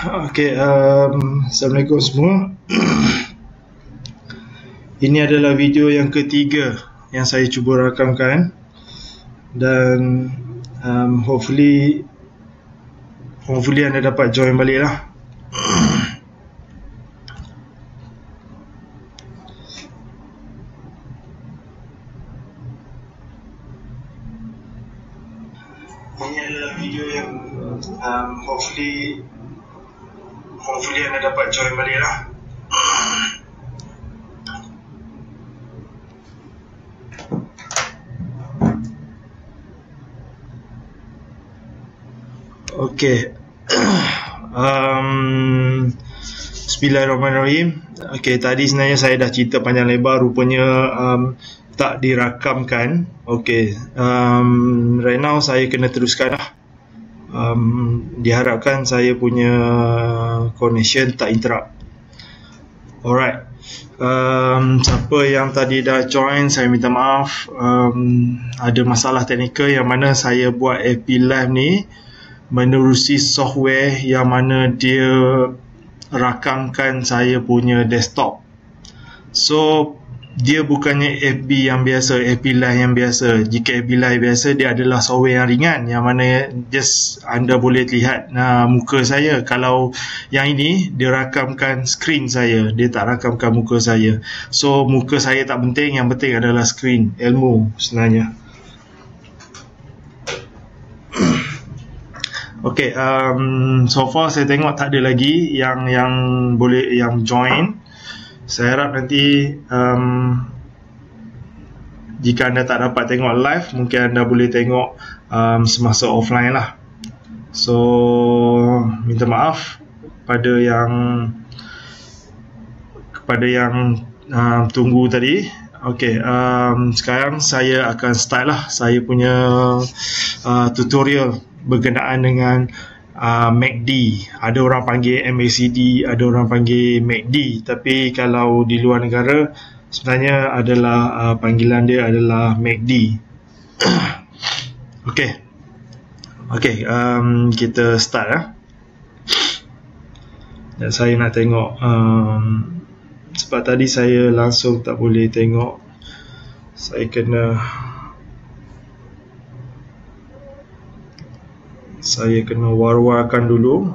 Assalamualaikum semua. Ini adalah video yang ketiga yang saya cuba rakamkan dan hopefully anda dapat join balik lah. Ini adalah video yang hopefully anda dapat join balik lah. Okey. Bismillahirrahmanirrahim. Okey, tadi sebenarnya saya dah cerita panjang lebar, rupanya tak dirakamkan. Okey, right now saya kena teruskan lah. Diharapkan saya punya connection tak interrupt. Alright. Siapa yang tadi dah join, saya minta maaf. Ada masalah teknikal yang mana saya buat FB Live ni menerusi software yang mana dia rakamkan saya punya desktop. So dia bukannya FB yang biasa, FB Live yang biasa. Jika FB Live biasa, dia adalah software yang ringan, yang mana just anda boleh lihat muka saya. Kalau yang ini, dia rakamkan screen saya, dia tak rakamkan muka saya. So muka saya tak penting, yang penting adalah screen, ilmu sebenarnya. Okay, so far saya tengok tak ada lagi yang boleh join. Saya harap nanti jika anda tak dapat tengok live, mungkin anda boleh tengok semasa offline lah. So minta maaf kepada yang tunggu tadi. Okay, sekarang saya akan start lah saya punya tutorial berkenaan dengan MACD. Ada orang panggil MACD, ada orang panggil MACD, tapi kalau di luar negara sebenarnya adalah panggilan dia adalah MACD. Okey, kita start lah. Dan saya nak tengok sebab tadi saya langsung tak boleh tengok, saya kena war-warkan dulu.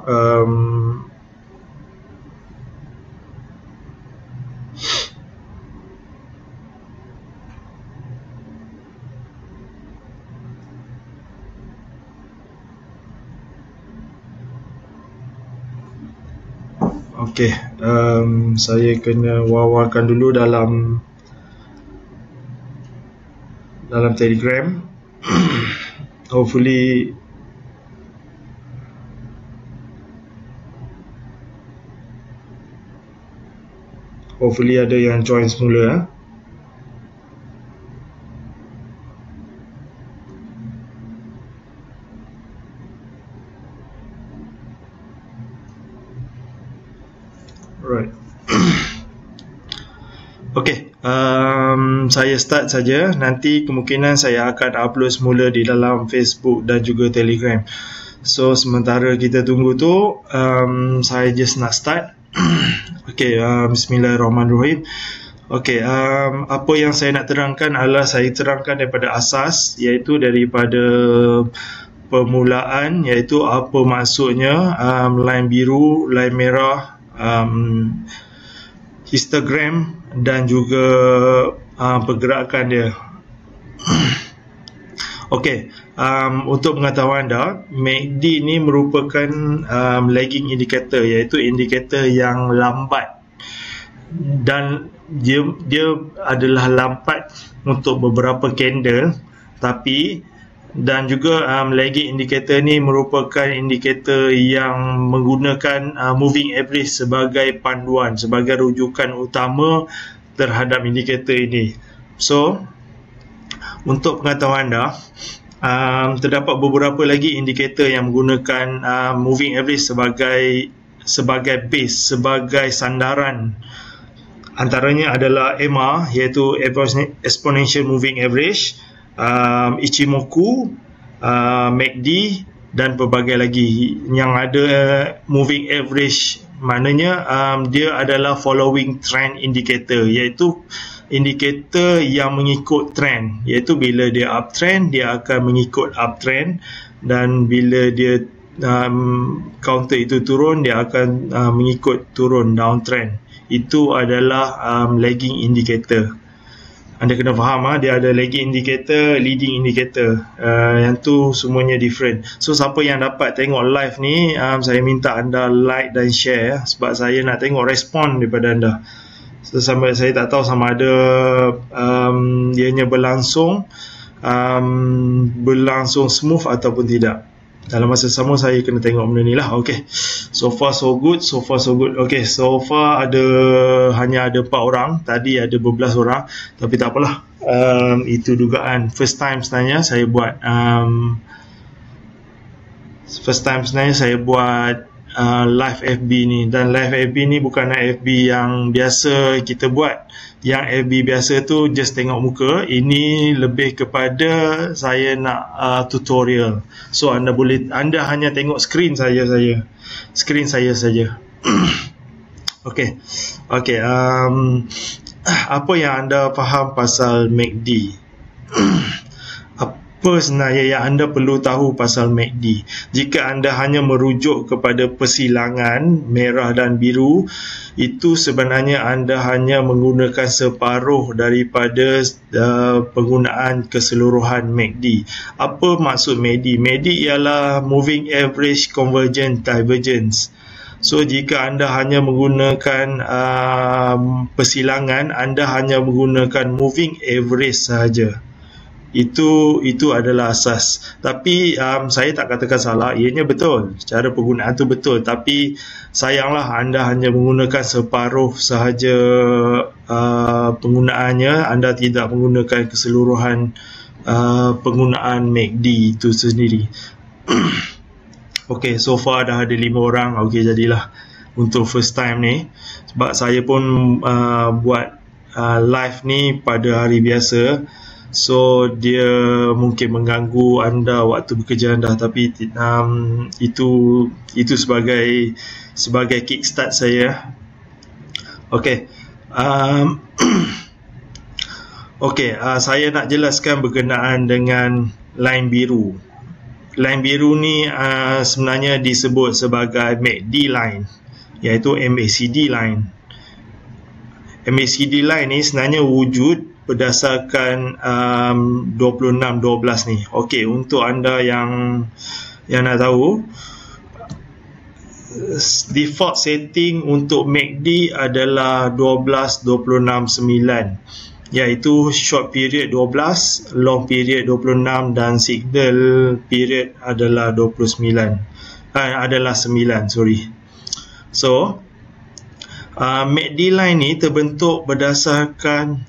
Okey, saya kena war-warkan dulu dalam Telegram. Hopefully ada yang join semula. Right. Okey, saya start saja. Nanti kemungkinan saya akan upload semula di dalam Facebook dan juga Telegram. So sementara kita tunggu tu, saya just nak start. Okey, bismillahirrahmanirrahim. Okey, apa yang saya nak terangkan adalah saya terangkan daripada asas, iaitu daripada permulaan, iaitu apa maksudnya line biru, line merah, histogram dan juga pergerakan dia. Okey, untuk pengetahuan anda, MACD ni merupakan lagging indicator, iaitu indikator yang lambat, dan dia adalah lambat untuk beberapa candle. Tapi dan juga lagging indicator ni merupakan indikator yang menggunakan moving average sebagai panduan, sebagai rujukan utama terhadap indikator ini. So untuk pengetahuan anda, terdapat beberapa lagi indikator yang menggunakan moving average sebagai base, sebagai sandaran. Antaranya adalah EMA, iaitu Exponential Moving Average, Ichimoku, MACD, dan pelbagai lagi. Yang ada moving average, maknanya dia adalah following trend indicator, iaitu indikator yang mengikut trend, iaitu bila dia uptrend dia akan mengikut uptrend, dan bila dia counter itu turun dia akan mengikut turun downtrend. Itu adalah lagging indicator. Anda kena faham, dia ada lagging indicator, leading indicator, yang tu semuanya different. So siapa yang dapat tengok live ni, saya minta anda like dan share, sebab saya nak tengok respon daripada anda. So, saya tak tahu sama ada ianya berlangsung smooth ataupun tidak. Dalam masa sama saya kena tengok benda ni lah. Okay, so far so good. Okay, so far hanya ada 4 orang. Tadi ada berbelas orang, tapi tak apalah. Itu dugaan. First time sebenarnya saya buat live FB ni. Dan live FB ni bukan FB yang biasa kita buat. Yang FB biasa tu just tengok muka. Ini lebih kepada saya nak tutorial. So anda hanya tengok skrin saya saja. Okay. Apa yang anda faham pasal MACD? Apa sebenarnya yang anda perlu tahu pasal MACD? Jika anda hanya merujuk kepada persilangan merah dan biru, itu sebenarnya anda hanya menggunakan separuh daripada penggunaan keseluruhan MACD. Apa maksud MACD? MACD ialah Moving Average Convergence Divergence. So jika anda hanya menggunakan persilangan, anda hanya menggunakan moving average sahaja. Itu adalah asas. Tapi saya tak katakan salah, ianya betul, cara penggunaan tu betul, tapi sayanglah anda hanya menggunakan separuh sahaja penggunaannya. Anda tidak menggunakan keseluruhan penggunaan MACD itu sendiri. Okay, so far dah ada 5 orang. Okay, jadilah untuk first time ni, sebab saya pun buat live ni pada hari biasa. So dia mungkin mengganggu anda waktu bekerja anda, tapi itu sebagai kickstart saya. Okay, saya nak jelaskan berkenaan dengan line biru. Line biru ni sebenarnya disebut sebagai MACD line, iaitu MACD line. MACD line ni sebenarnya wujud berdasarkan 26-12 ni. Okey, untuk anda yang nak tahu, default setting untuk MACD adalah 12-26-9, iaitu short period 12, long period 26 dan signal period adalah 9. So MACD line ni terbentuk berdasarkan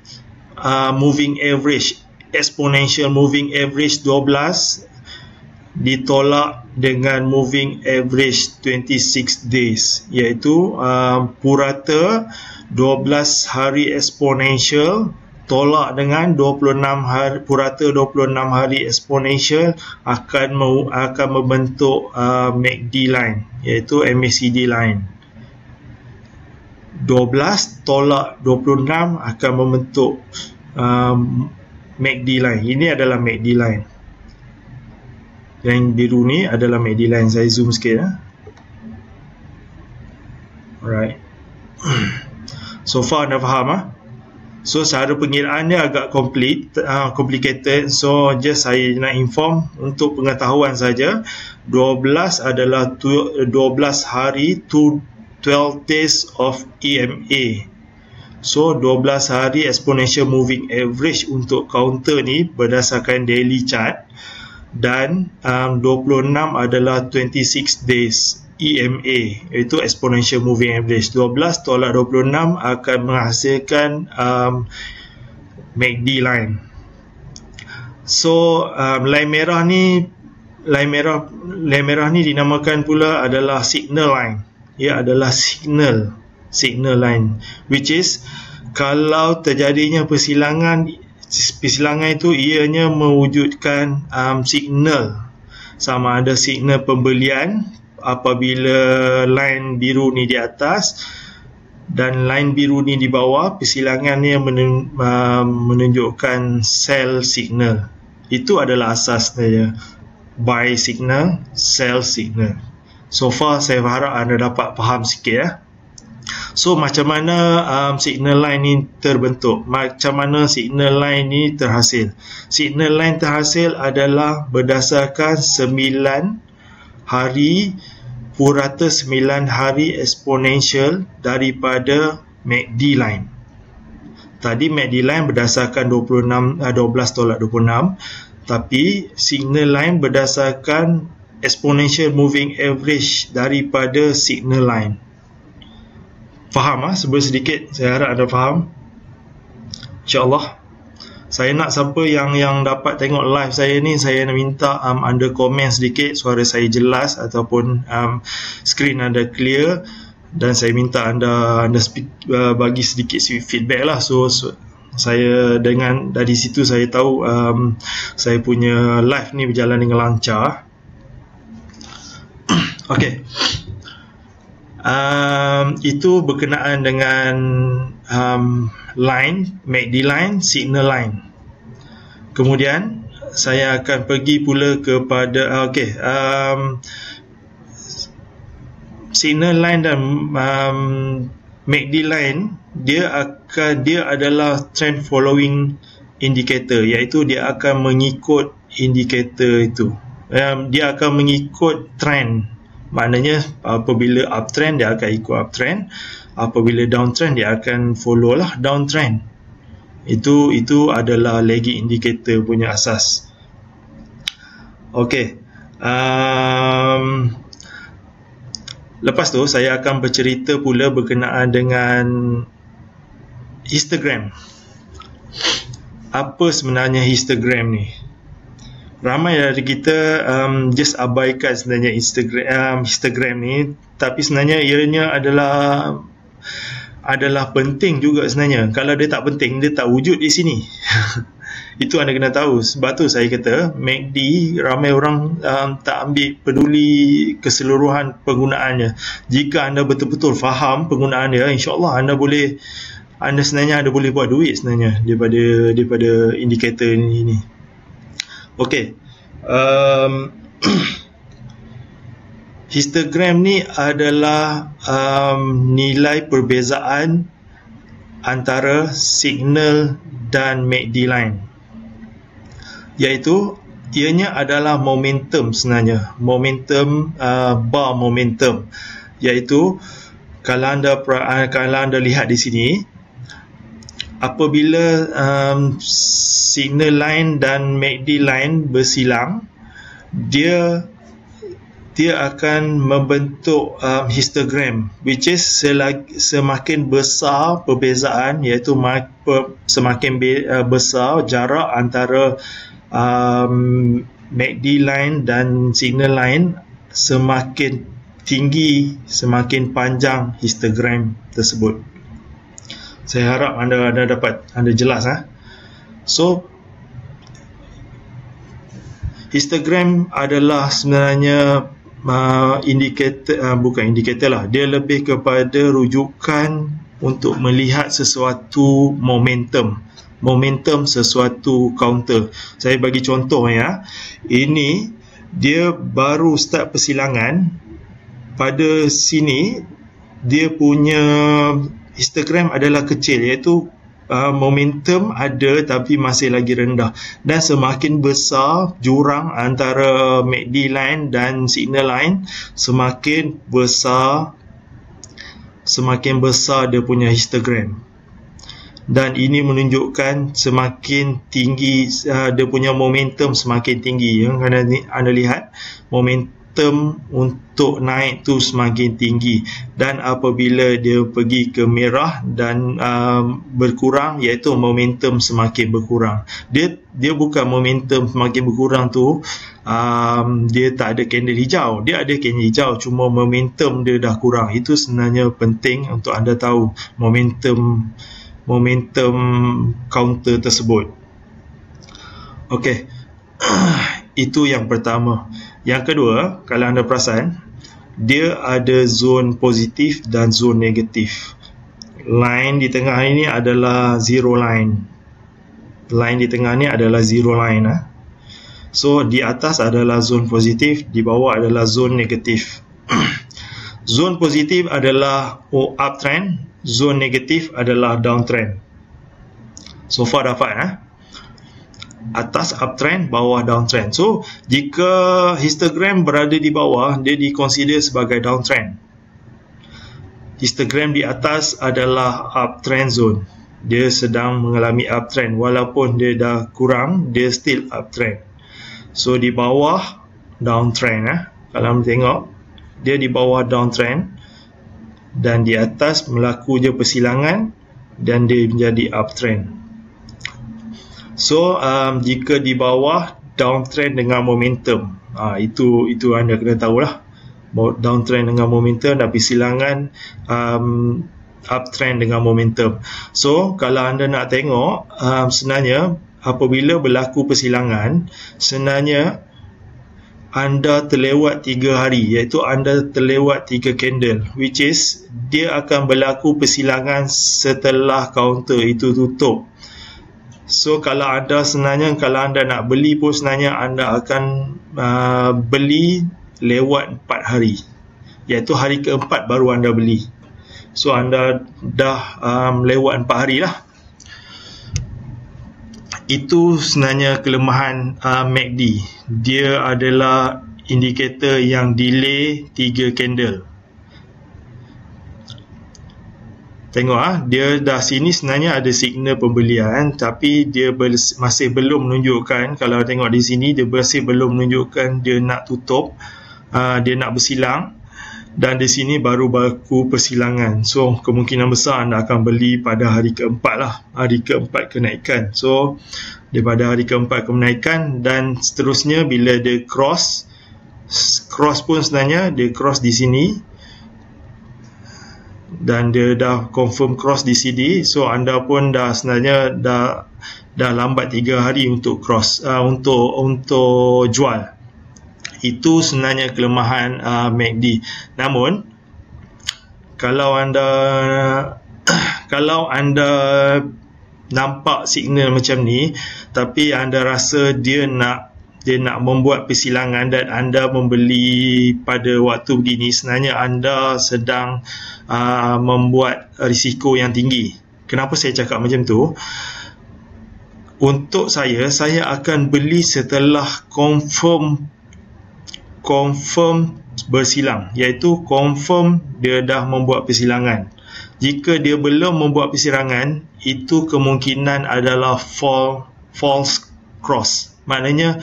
moving average, exponential moving average 12 ditolak dengan moving average 26 days, iaitu purata 12 hari exponential tolak dengan 26 hari, purata 26 hari exponential akan membentuk MACD line, iaitu MACD line. 12 tolak 26 akan membentuk MACD line. Ini adalah MACD line. Yang biru ni adalah MACD line. Saya zoom sikit. Alright. So far anda faham? So cara pengiraan dia agak complicated. So just saya nak inform untuk pengetahuan saja. 12 adalah 12 hari to 12 days of EMA. So 12 hari exponential moving average untuk counter ni berdasarkan daily chart, dan 26 adalah 26 days EMA, iaitu exponential moving average. 12 tolak 26 akan menghasilkan MACD line. So line merah ni dinamakan pula adalah signal line. Ia adalah signal line, which is kalau terjadinya persilangan itu ianya mewujudkan signal sama ada signal pembelian apabila line biru ni di atas dan line biru ni di bawah, persilangan ni menunjukkan sell signal. Itu adalah asas dia, buy signal, sell signal. So far saya harap anda dapat faham sikit ya. So macam mana signal line ni terbentuk, macam mana signal line ni terhasil. Signal line terhasil adalah berdasarkan 9 hari purata 9 hari eksponensial daripada MACD line. Tadi MACD line berdasarkan 12.26, tapi signal line berdasarkan exponential moving average daripada signal line. Faham sebelum sedikit, saya harap anda faham. InsyaAllah. Saya nak siapa yang dapat tengok live saya ni, saya nak minta anda komen sedikit, suara saya jelas ataupun screen anda clear, dan saya minta anda bagi sedikit feedback lah. So saya dari situ saya tahu saya punya live ni berjalan dengan lancar. Okey. Itu berkenaan dengan line, MACD line, signal line. Kemudian saya akan pergi pula kepada signal line dan MACD line, dia adalah trend following indicator, iaitu dia akan mengikut indikator itu. Dia akan mengikut trend. Maknanya apabila uptrend dia akan ikut uptrend, apabila downtrend dia akan follow lah downtrend. Itu adalah lagging indicator punya asas. Okey. Lepas tu saya akan bercerita pula berkenaan dengan histogram. Apa sebenarnya histogram ni? Ramai dari kita just abaikan sebenarnya histogram ni, tapi sebenarnya ianya adalah penting juga sebenarnya. Kalau dia tak penting, dia tak wujud di sini. Itu anda kena tahu. Sebab tu saya kata MACD ramai orang tak ambil peduli keseluruhan penggunaannya. Jika anda betul-betul faham penggunaan dia, insya-Allah anda boleh buat duit sebenarnya daripada indikator ini. Okey. Histogram ni adalah nilai perbezaan antara signal dan MACD line, iaitu ianya adalah momentum sebenarnya, momentum bar momentum, iaitu kalau anda lihat di sini, apabila signal line dan MACD line bersilang, dia akan membentuk histogram, which is semakin besar perbezaan, iaitu semakin besar jarak antara MACD line dan signal line, semakin tinggi, semakin panjang histogram tersebut. Saya harap anda jelas. So histogram adalah sebenarnya bukan indikator lah, dia lebih kepada rujukan untuk melihat sesuatu momentum sesuatu counter. Saya bagi contoh ya. Ini dia baru start persilangan, pada sini dia punya histogram adalah kecil, iaitu momentum ada tapi masih lagi rendah, dan semakin besar jurang antara MACD line dan signal line, semakin besar dia punya histogram. Dan ini menunjukkan semakin tinggi dia punya momentum, semakin tinggi. Kerana anda lihat momentum untuk naik tu semakin tinggi, dan apabila dia pergi ke merah dan berkurang, iaitu momentum semakin berkurang. Dia bukan momentum semakin berkurang tu dia tak ada candle hijau, dia ada candle hijau, cuma momentum dia dah kurang. Itu sebenarnya penting untuk anda tahu momentum counter tersebut. Okey. Itu yang pertama. Yang kedua, kalau anda perasan, dia ada zon positif dan zon negatif. Line di tengah ini adalah zero line. Line di tengah ni adalah zero line. So di atas adalah zon positif, di bawah adalah zon negatif. Zon positif adalah uptrend, zon negatif adalah downtrend. So far dapat atas uptrend, bawah downtrend. So jika histogram berada di bawah, dia dikonsider sebagai downtrend. Histogram di atas adalah uptrend zone. Dia sedang mengalami uptrend, walaupun dia dah kurang, dia still uptrend. So di bawah downtrend. Kalau tengok, dia di bawah downtrend, dan di atas melaku je persilangan dan dia menjadi uptrend. So jika di bawah downtrend dengan momentum, itu anda kena tahulah, downtrend dengan momentum dan persilangan uptrend dengan momentum. So kalau anda nak tengok, sebenarnya apabila berlaku persilangan, sebenarnya anda terlewat 3 hari, iaitu anda terlewat 3 candle, which is dia akan berlaku persilangan setelah counter itu tutup. So kalau anda nak beli pun sebenarnya anda akan beli lewat 4 hari, iaitu hari keempat baru anda beli. So anda dah lewat 4 hari lah. Itu sebenarnya kelemahan MACD. Dia adalah indikator yang delay 3 candle. Tengok dia dah sini sebenarnya ada signal pembelian, tapi dia masih belum menunjukkan. Kalau tengok di sini, dia masih belum menunjukkan dia nak tutup, dia nak bersilang, dan di sini baru berlaku persilangan. So kemungkinan besar anda akan beli pada hari keempat lah, hari keempat kenaikan. So daripada hari keempat kenaikan, dan seterusnya bila dia cross pun sebenarnya dia cross di sini, dan dia dah confirm cross di sini. So anda pun dah sebenarnya dah lambat 3 hari untuk cross, untuk jual. Itu sebenarnya kelemahan MACD. Namun kalau anda nampak signal macam ni, tapi anda rasa dia nak membuat persilangan dan anda membeli pada waktu begini, sebenarnya anda sedang membuat risiko yang tinggi. Kenapa saya cakap macam tu? Untuk saya akan beli setelah confirm bersilang, iaitu confirm dia dah membuat persilangan. Jika dia belum membuat persilangan, itu kemungkinan adalah false cross. Maknanya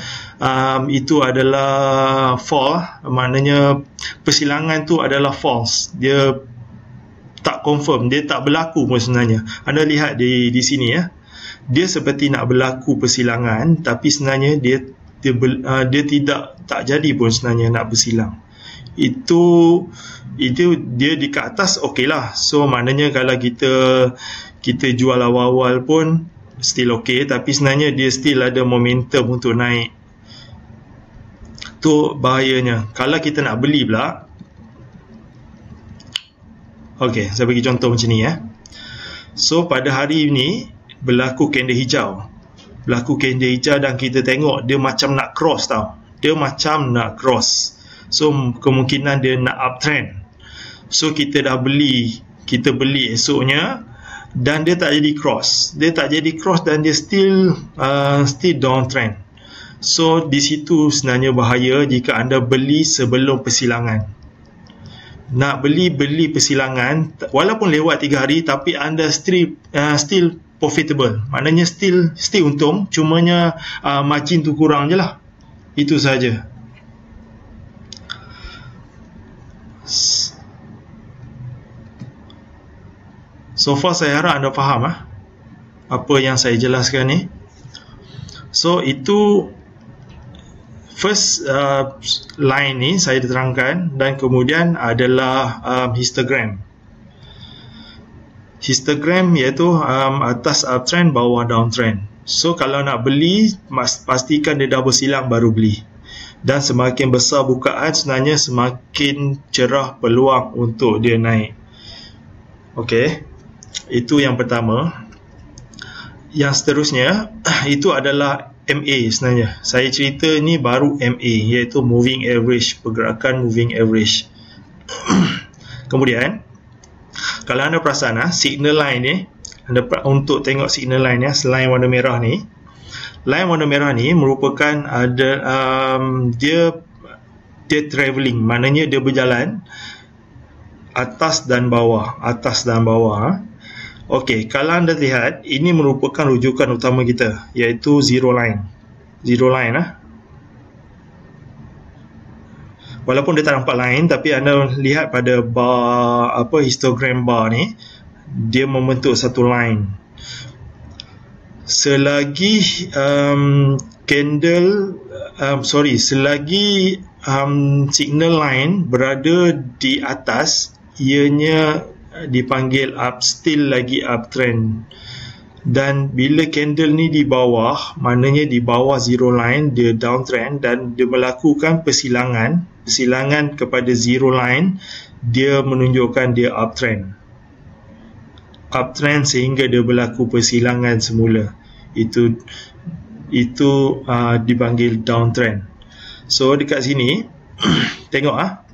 itu adalah maknanya persilangan tu adalah false. Dia tak confirm, dia tak berlaku pun sebenarnya. Anda lihat di sini dia seperti nak berlaku persilangan, tapi sebenarnya dia tak jadi pun sebenarnya nak bersilang. Itu dia di ke atas, okey lah. So maknanya kalau kita jual awal-awal pun still okey, tapi sebenarnya dia still ada momentum untuk naik. Tu bahayanya. Kalau kita nak beli pula, okey, saya bagi contoh macam ni So pada hari ini berlaku candle hijau. Dan kita tengok dia macam nak cross tau. So kemungkinan dia nak uptrend. So kita beli esoknya, dan dia tak jadi cross. Dan dia still downtrend. So di situ sebenarnya bahaya jika anda beli sebelum persilangan. Nak beli persilangan walaupun lewat 3 hari, tapi anda still profitable. Maknanya still untung, cumanya margin tu kurang je lah. Itu saja. So far saya harap anda faham apa yang saya jelaskan ni. So itu first line ni saya terangkan, dan kemudian adalah histogram. Histogram iaitu atas uptrend, bawah downtrend. So kalau nak beli, pastikan dia dah bersilang baru beli. dan semakin besar bukaan sebenarnya semakin cerah peluang untuk dia naik. Okey, itu yang pertama. Yang seterusnya itu adalah MA sebenarnya. Saya cerita ni baru MA, iaitu moving average, pergerakan moving average. Kemudian kalau anda perasan signal line ni, anda untuk tengok signal line ya, line warna merah ni. Line warna merah ni merupakan dia travelling, maknanya dia berjalan atas dan bawah, atas dan bawah. Okey, kalau anda lihat, ini merupakan rujukan utama kita, iaitu zero line. Zero line Walaupun dia tak nampak line, tapi anda lihat pada bar, histogram bar ni, dia membentuk satu line. Selagi selagi signal line berada di atas, ianya dipanggil still lagi uptrend. Dan bila candle ni di bawah, maknanya di bawah zero line, dia downtrend dan dia melakukan persilangan kepada zero line, dia menunjukkan dia uptrend sehingga dia berlaku persilangan semula. Itu dipanggil downtrend. So dekat sini tengok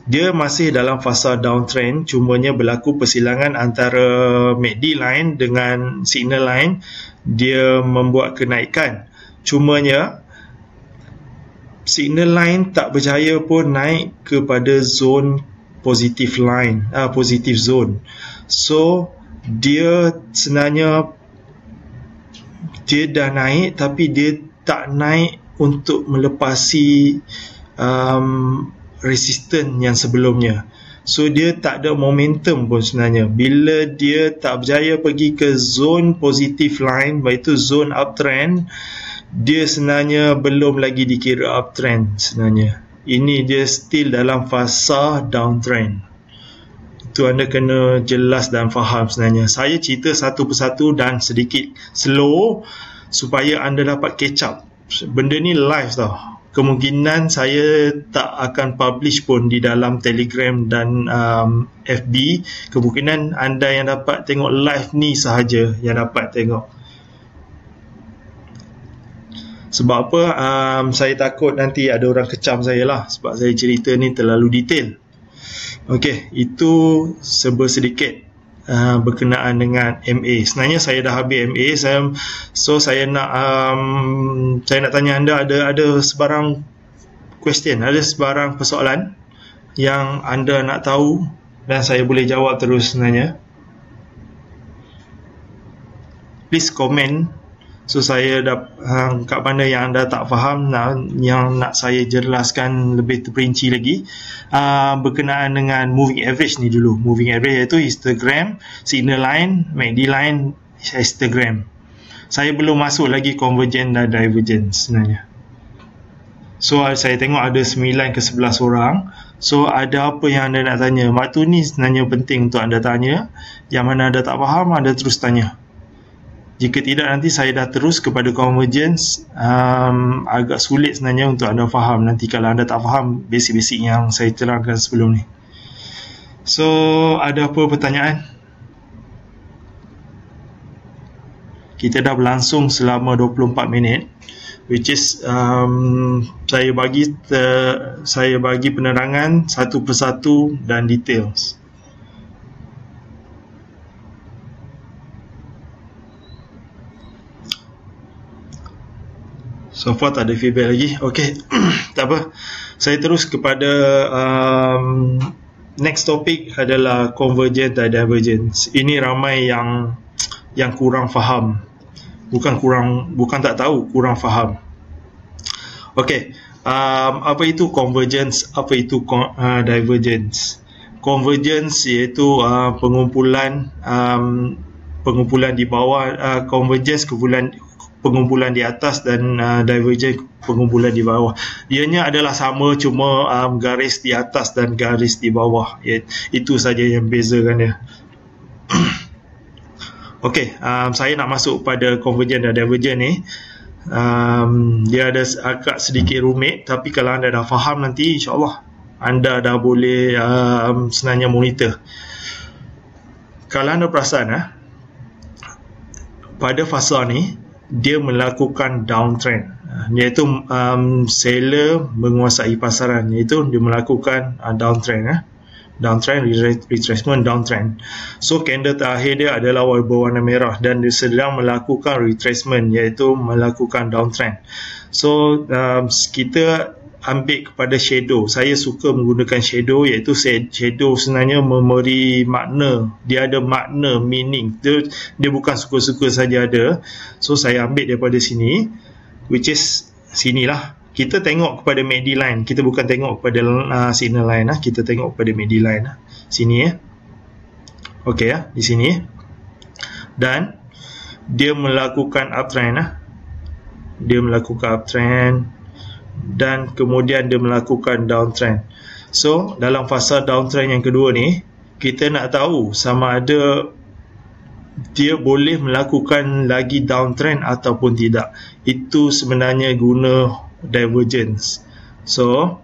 dia masih dalam fasa downtrend, cumanya berlaku persilangan antara MACD line dengan signal line, dia membuat kenaikan. Cumanya signal line tak berjaya pun naik kepada zone positive line, positive zone. So dia sebenarnya dia dah naik, tapi dia tak naik untuk melepasi resisten yang sebelumnya. So dia tak ada momentum pun sebenarnya. Bila dia tak berjaya pergi ke zone positive line, iaitu zone uptrend, dia sebenarnya belum lagi dikira uptrend sebenarnya. Ini dia still dalam fasa downtrend. Itu anda kena jelas dan faham sebenarnya. Saya cerita satu persatu dan sedikit slow supaya anda dapat catch up. Benda ni live tau. Kemungkinan saya tak akan publish pun di dalam Telegram dan FB. Kemungkinan anda yang dapat tengok live ni sahaja yang dapat tengok. Sebab apa? Saya takut nanti ada orang kecam saya lah, sebab saya cerita ni terlalu detail. Okey, itu sedikit berkenaan dengan MA. Sebenarnya saya dah habis MA, saya nak tanya anda, ada sebarang question, ada sebarang persoalan yang anda nak tahu dan saya boleh jawab terus sebenarnya. Please comment. So saya kat mana yang anda tak faham, yang nak saya jelaskan lebih terperinci lagi, berkenaan dengan moving average ni dulu. Moving average iaitu histogram, signal line, MACD line, histogram. Saya belum masuk lagi convergence dan divergence sebenarnya. So saya tengok ada 9 ke 11 orang. So ada apa yang anda nak tanya? Waktu ni sebenarnya penting untuk anda tanya. Yang mana anda tak faham, anda terus tanya. Jika tidak, nanti saya dah terus kepada convergence. Agak sulit sebenarnya untuk anda faham nanti kalau anda tak faham basic-basic yang saya terangkan sebelum ni. So ada apa pertanyaan? Kita dah berlangsung selama 24 minit, which is saya bagi penerangan satu persatu dan details. So far tak ada feedback lagi. Okey, tak apa. Saya terus kepada next topic adalah convergence dan divergence. Ini ramai yang kurang faham. Bukan tak tahu, kurang faham. Okey, apa itu convergence, apa itu divergence? Convergence iaitu pengumpulan di bawah, convergence pengumpulan di atas, dan divergence pengumpulan di bawah. Ianya adalah sama, cuma garis di atas dan garis di bawah. Itu saja yang bezakan dia. Okey, saya nak masuk pada convergence dan divergence ni. Dia ada agak sedikit rumit, tapi kalau anda dah faham nanti, insyaAllah anda dah boleh sebenarnya monitor. Kalau anda perasan, pada fasa ni dia melakukan downtrend, iaitu seller menguasai pasaran, iaitu dia melakukan downtrend, downtrend, retracement, downtrend. So candle terakhir dia adalah berwarna merah dan dia sedang melakukan retracement, iaitu melakukan downtrend. So kita ambil kepada shadow. Saya suka menggunakan shadow, iaitu shadow sebenarnya memberi makna, dia ada makna, meaning, dia bukan suka-suka saja ada. So saya ambil daripada sini, which is sinilah. Kita tengok kepada MACD line, kita bukan tengok kepada signal line, kita tengok kepada MACD line sini, okey, di sini. Dan dia melakukan uptrend, dia melakukan uptrend dan kemudian dia melakukan downtrend. So dalam fasa downtrend yang kedua ni, kita nak tahu sama ada dia boleh melakukan lagi downtrend ataupun tidak. Itu sebenarnya guna divergence. So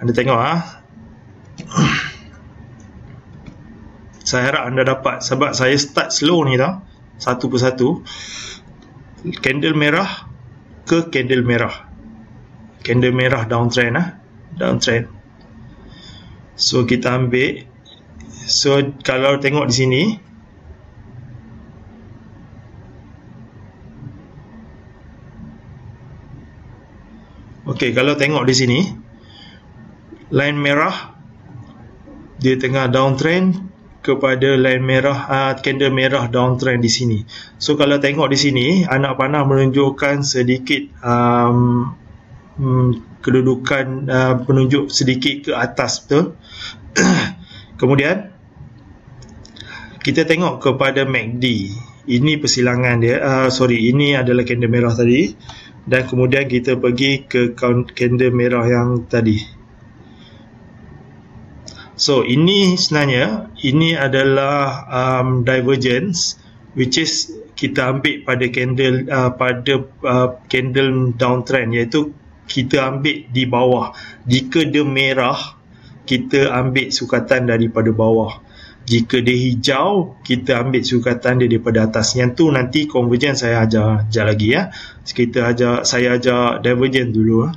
anda tengok, saya harap anda dapat, sebab saya start slow ni tau, satu persatu. Candle merah ke candle merah, candle merah downtrend, downtrend. So kita ambil. So kalau tengok di sini, okey, kalau tengok di sini, line merah dia tengah downtrend kepada line merah, candle merah downtrend di sini. So kalau tengok di sini, anak panah menunjukkan sedikit kedudukan, penunjuk sedikit ke atas, betul? Kemudian kita tengok kepada MACD. Ini persilangan dia, ini adalah candle merah tadi, dan kemudian kita pergi ke candle merah yang tadi. So ini sebenarnya, ini adalah divergence, which is kita ambil pada candle downtrend, iaitu kita ambil di bawah. Jika dia merah, kita ambil sukatan daripada bawah. Jika dia hijau, kita ambil sukatan dia daripada atas. Yang tu nanti convergence saya ajar lagi, saya ajar divergence dulu.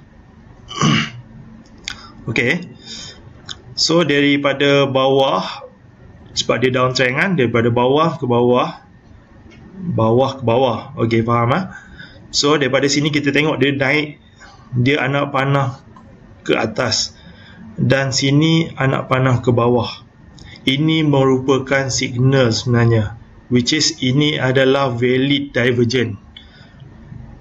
Okey. So daripada bawah, sebab dia downtrend kan, daripada bawah ke bawah, bawah ke bawah. Okey, faham? So daripada sini kita tengok dia naik, dia anak panah ke atas, dan sini anak panah ke bawah. Ini merupakan signal sebenarnya, which is ini adalah valid divergence.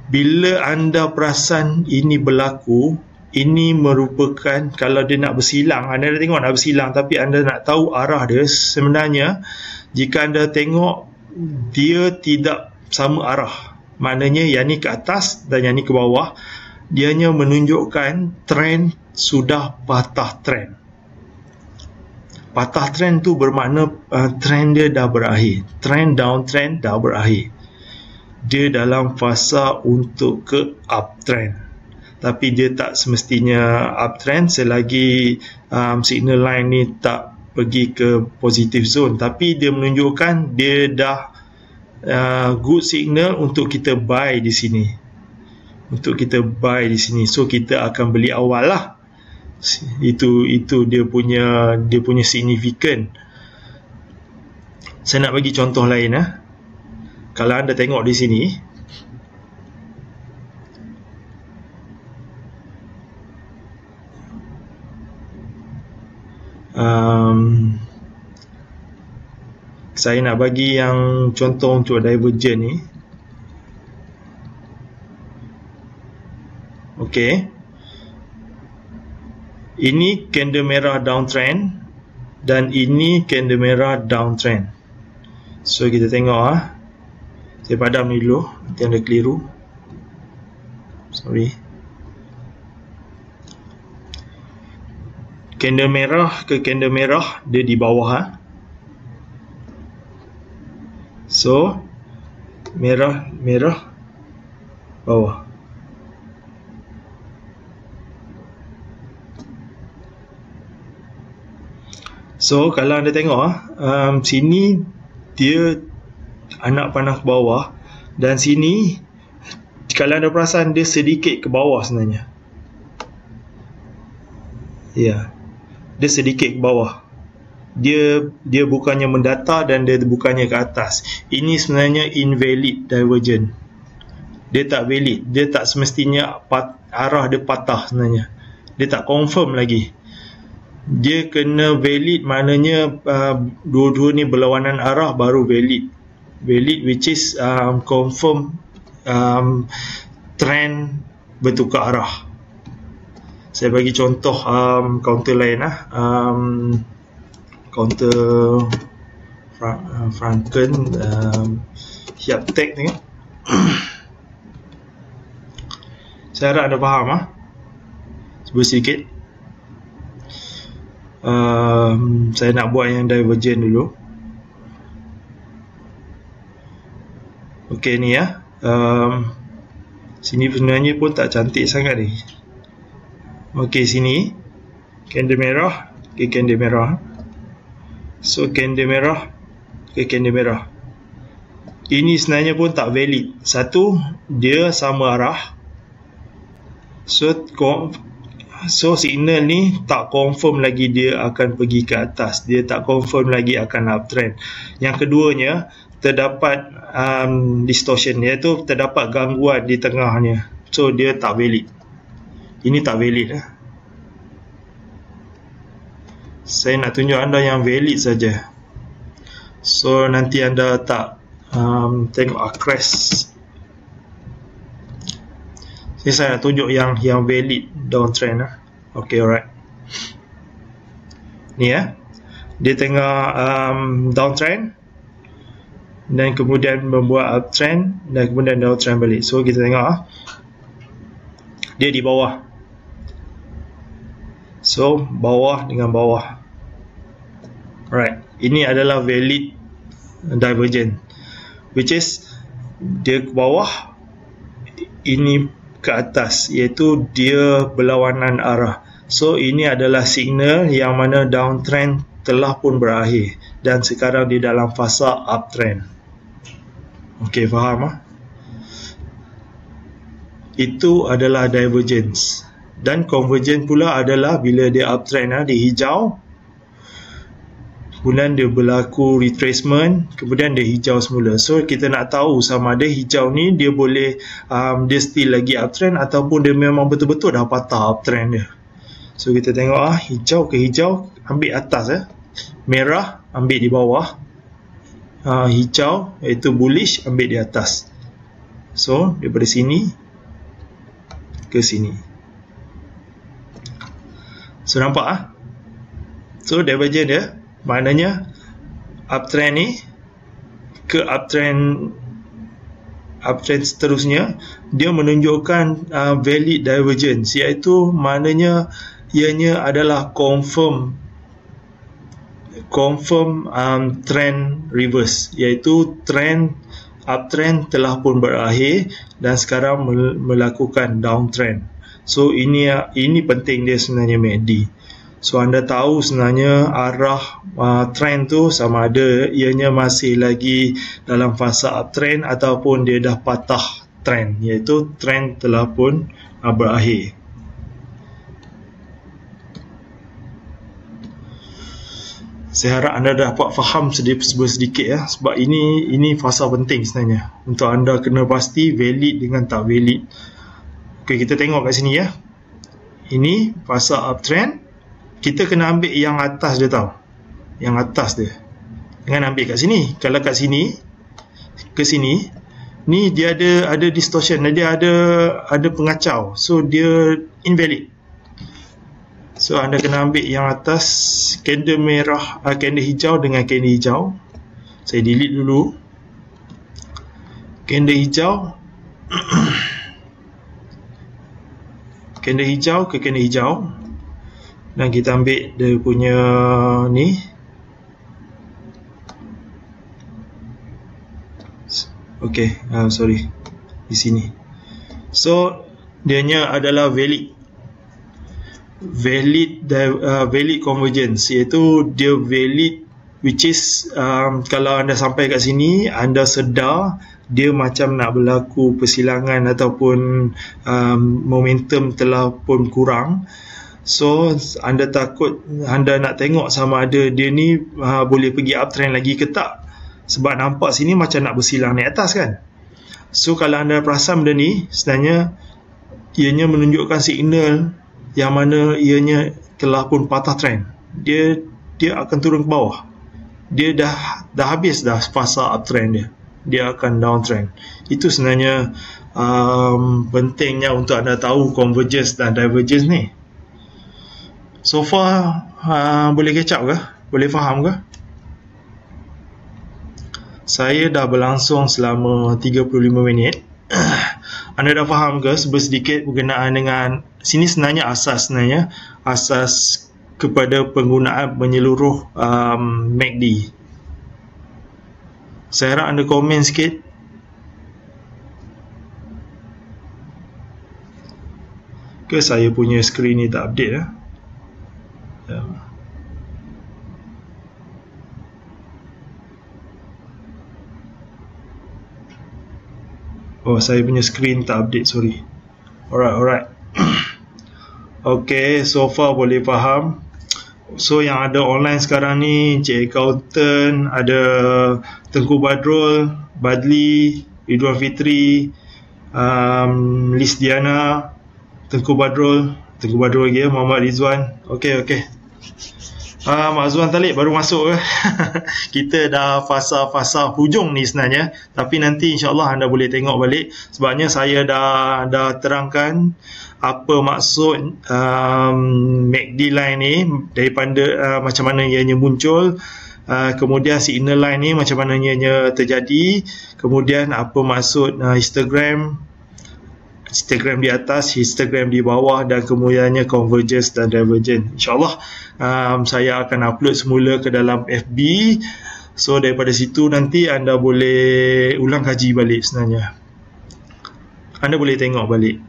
Bila anda perasan ini berlaku, ini merupakan, kalau dia nak bersilang, anda dah tengok nak bersilang, tapi anda nak tahu arah dia, sebenarnya jika anda tengok dia tidak sama arah, maknanya yang ni ke atas dan yang ni ke bawah, dia hanya menunjukkan trend sudah patah trend. Patah trend tu bermakna trend dia dah berakhir, trend downtrend dah berakhir, dia dalam fasa untuk ke uptrend. Tapi dia tak semestinya uptrend selagi signal line ni tak pergi ke positive zone, tapi dia menunjukkan dia dah good signal untuk kita buy di sini, untuk kita buy di sini. So kita akan beli awal lah. Itu dia punya signifikan. Saya nak bagi contoh lain. Kalau anda tengok di sini, saya nak bagi yang contoh untuk divergent ni. Okey. Ini candle merah downtrend dan ini candle merah downtrend. So kita tengok, saya padam ni dulu, nanti anda keliru. Sorry. Candle merah ke candle merah, dia di bawah. So merah bawah. So kalau anda tengok sini dia anak panah ke bawah, dan sini kalau anda perasan dia sedikit ke bawah sebenarnya. Ya, dia sedikit ke bawah. Dia bukannya mendatar dan dia bukannya ke atas. Ini sebenarnya invalid divergent. Dia tak valid. Dia tak semestinya arah dia patah sebenarnya. Dia tak confirm lagi. Dia kena valid, maknanya dua-dua ni berlawanan arah baru valid. Valid which is confirm trend bertukar arah. Saya bagi contoh counter lain counter Franken Hiaptek tengok. Saya harap anda faham Cuba sedikit. Saya nak buat yang divergent dulu. Okey ni sini sebenarnya pun tak cantik sangat ni. Okey, sini candle merah ke candle merah. So candle merah ke candle merah. Ini sebenarnya pun tak valid. Satu, dia sama arah. So signal ni tak confirm lagi dia akan pergi ke atas. Dia tak confirm lagi akan uptrend. Yang keduanya, terdapat distortion, iaitu terdapat gangguan di tengahnya. So dia tak valid. Ini tak valid Saya nak tunjuk anda yang valid saja. So nanti anda tak tengok crash. Saya nak tunjuk yang valid downtrend Okay, alright. Ni dia tengah downtrend dan kemudian membuat uptrend dan kemudian downtrend balik. So kita tengok dia di bawah. So bawah dengan bawah. Alright, ini adalah valid divergent, which is dia ke bawah, ini ke atas, iaitu dia berlawanan arah. So ini adalah signal yang mana downtrend telah pun berakhir dan sekarang di dalam fasa uptrend. Okey, faham Itu adalah divergence. Dan convergence pula adalah bila dia uptrend dia hijau, kemudian dia berlaku retracement, kemudian dia hijau semula. So kita nak tahu sama ada hijau ni dia boleh dia still lagi uptrend ataupun dia memang betul-betul dah patah uptrend dia. So kita tengok hijau ke hijau, ambil atas merah ambil di bawah, hijau iaitu bullish ambil di atas. So daripada sini ke sini. So nampak So divergent dia maknanya uptrend ni ke uptrend seterusnya, dia menunjukkan valid divergence, iaitu maknanya ianya adalah confirm trend reverse, iaitu trend uptrend telah pun berakhir dan sekarang melakukan downtrend. So ini penting dia sebenarnya MACD. So anda tahu sebenarnya arah trend tu sama ada ianya masih lagi dalam fasa uptrend ataupun dia dah patah trend, iaitu trend telah pun berakhir. Saya harap anda dapat faham sedikit sebab ini fasa penting sebenarnya untuk anda kena pasti valid dengan tak valid. Okey, kita tengok kat sini Ini fasa uptrend. Kita kena ambil yang atas dia yang atas dia. Jangan ambil kat sini. Kalau kat sini ke sini, ni dia ada distortion, dia ada pengacau. So dia invalid. So anda kena ambil yang atas, candle merah, candle hijau dengan candle hijau. Saya delete dulu. Candle hijau. Candle hijau ke candle hijau. Dan kita ambil dia punya ni. Okay, sorry. Di sini. So, dianya adalah valid. valid convergence, iaitu dia valid, which is kalau anda sampai kat sini, anda sedar dia macam nak berlaku persilangan ataupun momentum telah pun kurang. So anda takut, anda nak tengok sama ada dia ni boleh pergi uptrend lagi ke tak, sebab nampak sini macam nak bersilang naik atas kan. So kalau anda perasan benda ni, sebenarnya ianya menunjukkan signal yang mana ianya telah pun patah trend. Dia akan turun ke bawah. Dia dah habis dah fasa uptrend dia akan downtrend. Itu sebenarnya pentingnya untuk anda tahu convergence dan divergence ni. So far boleh catch up ke? Boleh faham ke? Saya dah berlangsung selama 35 minit. Anda dah faham ke sedikit berkenaan dengan sini? Sebenarnya asas kepada penggunaan menyeluruh MACD. Saya harap anda komen sikit. Ke saya punya skrin ni tak update ya? Oh, saya punya skrin tak update, sorry. Alright. Okay, so far boleh faham. So yang ada online sekarang ni, Cik Accountant, ada Tengku Badrul, Badli, Ridwan Fitri, Liz Diana, Tengku Badrul lagi ya, Muhammad Rizwan. Okay. Mak Zuan Talib baru masuk ke? Kita dah fasa hujung ni sebenarnya, tapi nanti insyaAllah anda boleh tengok balik, sebabnya saya dah terangkan apa maksud MACD line ni, daripada macam mana ianya muncul, kemudian signal line ni macam mana ianya terjadi, kemudian apa maksud histogram di atas, histogram di bawah, dan kemudiannya convergence dan divergence. InsyaAllah saya akan upload semula ke dalam FB. So daripada situ nanti anda boleh ulang kaji balik sebenarnya. Anda boleh tengok balik.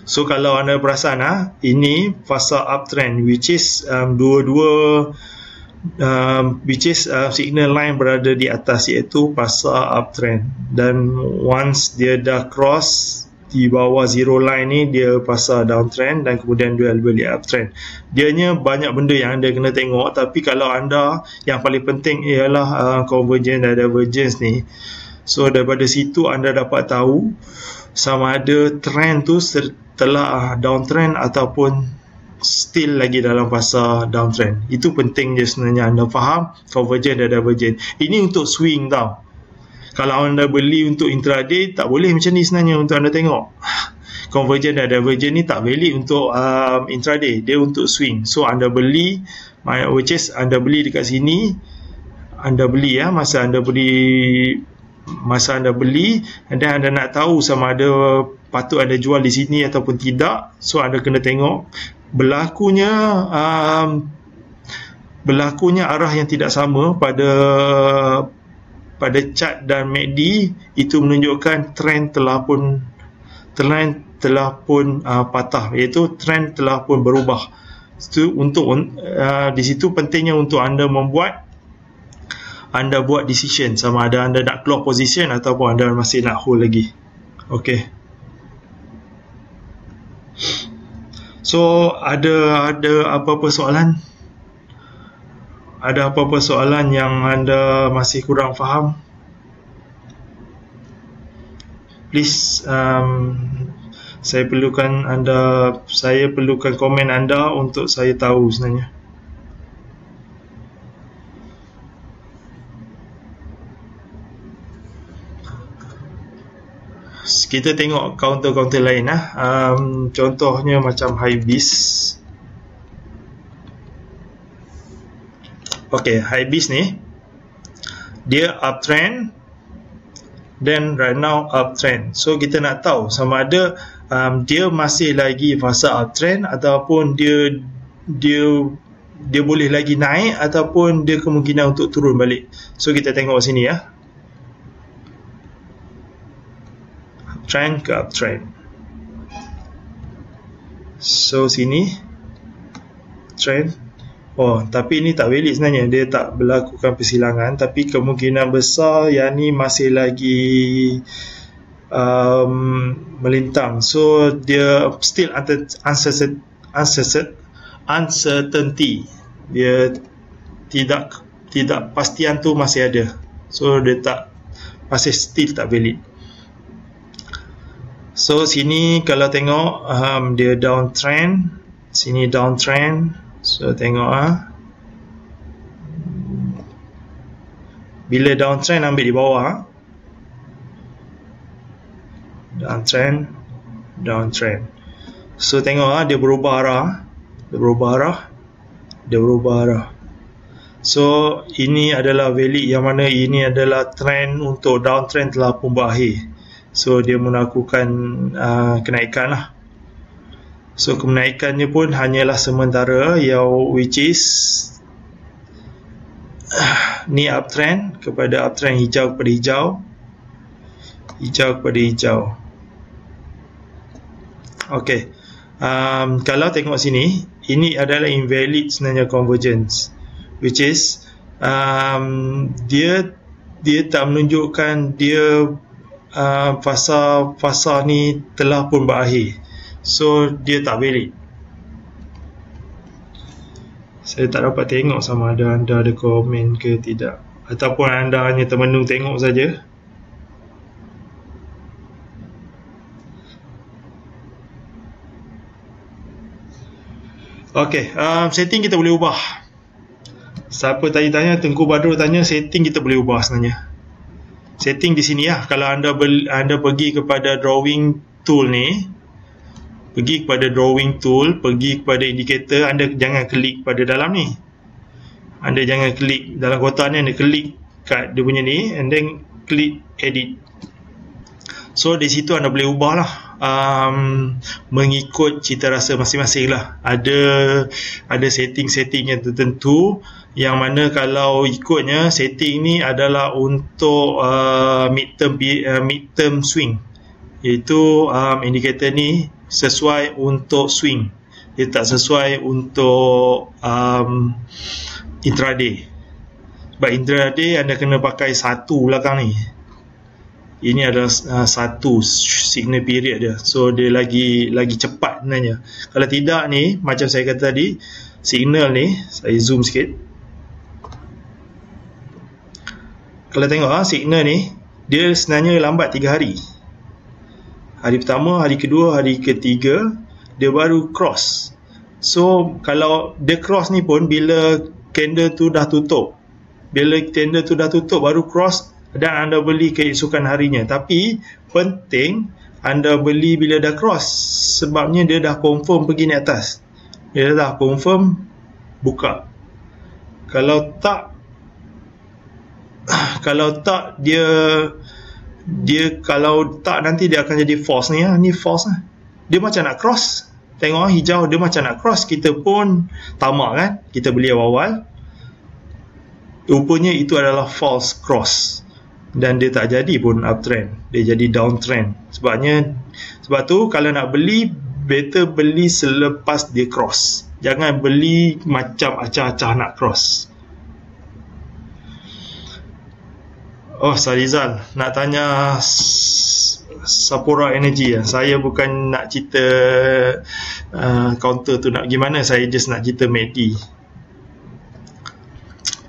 So kalau anda perasan ini fasa uptrend, which is signal line berada di atas, iaitu fasa uptrend, dan once dia dah cross di bawah zero line ni, dia fasa downtrend, dan kemudian dia balik uptrend. Dianya banyak benda yang anda kena tengok, tapi kalau anda, yang paling penting ialah convergence dan divergence ni. So daripada situ anda dapat tahu sama ada trend tu telah downtrend ataupun still lagi dalam fasa downtrend. Itu penting je sebenarnya anda faham convergence dan divergence. Ini untuk swing tau. Kalau anda beli untuk intraday, tak boleh macam ni sebenarnya untuk anda tengok. Convergence dan divergence ni tak valid untuk intraday, dia untuk swing. So anda beli, which is anda beli dekat sini, anda beli masa anda beli, dan anda nak tahu sama ada patut anda jual di sini ataupun tidak. So anda kena tengok berlakunya arah yang tidak sama pada chart dan MACD. Itu menunjukkan trend telah pun patah, iaitu trend telah pun berubah. Di situ pentingnya untuk anda buat decision sama ada anda nak keluar position ataupun anda masih nak hold lagi. Okay. So ada apa-apa soalan? Ada apa-apa soalan yang anda masih kurang faham? Please, saya perlukan komen anda untuk saya tahu sebenarnya. Kita tengok counter lain contohnya macam Hybis. Okay, Hybis ni dia uptrend, then right now uptrend. So kita nak tahu sama ada dia masih lagi fasa uptrend ataupun dia boleh lagi naik ataupun dia kemungkinan untuk turun balik. So kita tengok sini uptrend ke uptrend. So sini uptrend. Oh, tapi ini tak valid sebenarnya, dia tak berlakukan persilangan, tapi kemungkinan besar yang ni masih lagi melintang, so dia still uncertainty, dia tidak pastian tu masih ada, so dia masih still tak valid. So sini kalau tengok dia downtrend, sini downtrend. So tengok bila downtrend ambil di bawah, downtrend. So tengok dia berubah arah, so ini adalah valid yang mana ini adalah trend untuk downtrend telah pun berakhir, so dia melakukan kenaikan lah. So kenaikannya pun hanyalah sementara, which is ni uptrend kepada uptrend, hijau kepada hijau. Okay, kalau tengok sini, ini adalah invalid sebenarnya convergence, which is dia tak menunjukkan dia fasa ni telah pun berakhir, so dia tak valid. Saya tak dapat tengok sama ada anda ada komen ke tidak, ataupun anda hanya termenung tengok saja. Okey, setting kita boleh ubah. Siapa tanya, Tengku Badrul tanya, setting kita boleh ubah sebenarnya. Setting di sini lah. Kalau anda pergi kepada drawing tool ni, pergi kepada indicator, anda jangan klik pada dalam ni. Anda jangan klik dalam kotak ni, anda klik kat dia punya ni, and then klik edit. So di situ anda boleh ubah lah, mengikut cita rasa masing-masing lah. Ada setting-setting yang tertentu, yang mana kalau ikutnya setting ni adalah untuk midterm swing, iaitu indikator ni sesuai untuk swing, dia tak sesuai untuk intraday. Sebab intraday anda kena pakai satu belakang ni, ini adalah satu signal period dia, so dia lagi cepat sebenarnya. Kalau tidak ni, macam saya kata tadi, signal ni, saya zoom sikit. Kalau tengok signal ni, dia sebenarnya lambat 3 hari. Hari pertama, hari kedua, hari ketiga, dia baru cross. So kalau dia cross ni pun bila candle tu dah tutup, baru cross, dan anda beli keesokan harinya. Tapi penting anda beli bila dah cross, sebabnya dia dah confirm pergi naik atas, dia dah confirm buka. Kalau tak nanti dia akan jadi false ni. Ni false lah. Dia macam nak cross. Tengok hijau, dia macam nak cross. Kita pun tamak kan, kita beli awal-awal. Rupanya itu adalah false cross, dan dia tak jadi pun uptrend, dia jadi downtrend. Sebab tu kalau nak beli, better beli selepas dia cross. Jangan beli macam acah-acah nak cross. Oh, Sarizal nak tanya Sapura Energy ya. Saya bukan nak cerita counter tu nak gimana, saya just nak cerita MACD.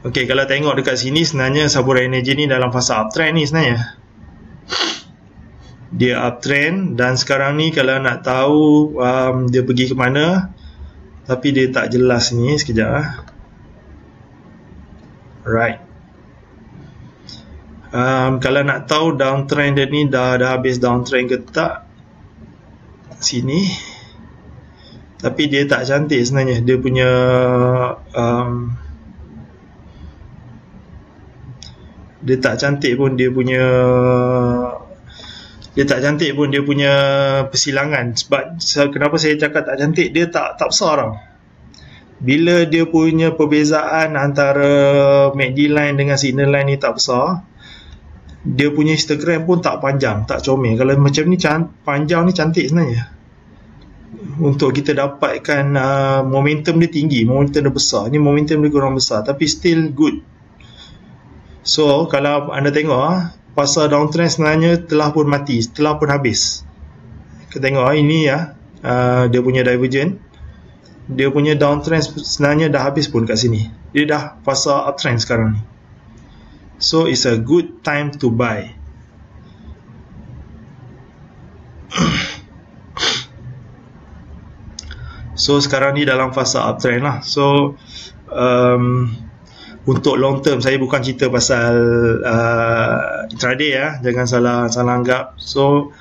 Okey, kalau tengok dekat sini, sebenarnya Sapura Energy ni dalam fasa uptrend ni sebenarnya. Dia uptrend, dan sekarang ni kalau nak tahu dia pergi ke mana, tapi dia tak jelas ni. Sekejap Right. Kalau nak tahu downtrend dia ni dah habis downtrend ke tak, sini. Tapi dia tak cantik sebenarnya. Dia punya dia tak cantik pun dia punya persilangan. Sebab kenapa saya cakap tak cantik, dia tak besar tau. Bila dia punya perbezaan antara MACD line dengan signal line ni tak besar, dia punya histogram pun tak panjang, tak comel. Kalau macam ni panjang ni cantik sebenarnya. untuk kita dapatkan momentum dia tinggi, momentum dia besar. Ni momentum dia kurang besar tapi still good. So kalau anda tengok pasal downtrend sebenarnya telah pun mati, telah pun habis. Kita tengok ini ya, dia punya divergent, dia punya downtrend sebenarnya dah habis pun kat sini. Dia dah pasal uptrend sekarang ni. So it's a good time to buy. So sekarang ni dalam fasa uptrend lah. So untuk long term, saya bukan cerita pasal intraday ya, jangan salah anggap. So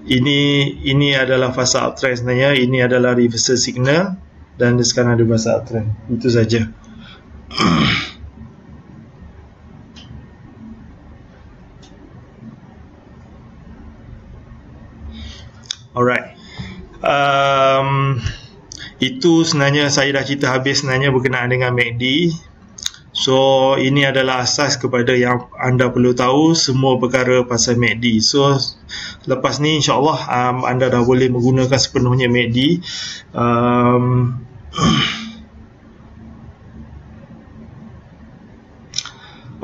ini adalah fasa uptrend sebenarnya. Ini adalah reversal signal dan sekarang ada fasa uptrend. Itu saja. Alright. Itu sebenarnya saya dah cerita habis sebenarnya berkenaan dengan MACD. So ini adalah asas kepada yang anda perlu tahu semua perkara pasal MACD. So lepas ni insyaAllah anda dah boleh menggunakan sepenuhnya MACD.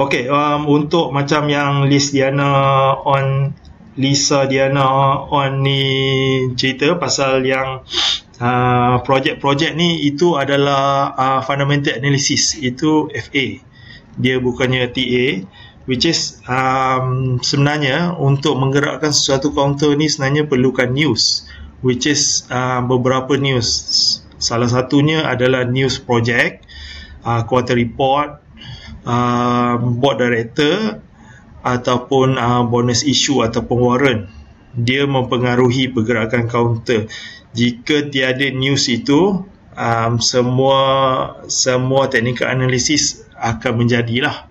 Okay, untuk macam yang Lisa Diana on ni cerita pasal yang projek-projek ni, itu adalah fundamental analysis, itu FA, dia bukannya TA, which is sebenarnya untuk menggerakkan sesuatu counter ni sebenarnya perlukan news, which is beberapa news. Salah satunya adalah news project, quarter report, board director ataupun bonus issue ataupun warrant. Dia mempengaruhi pergerakan counter. Jika tiada news itu, semua technical analysis akan menjadilah.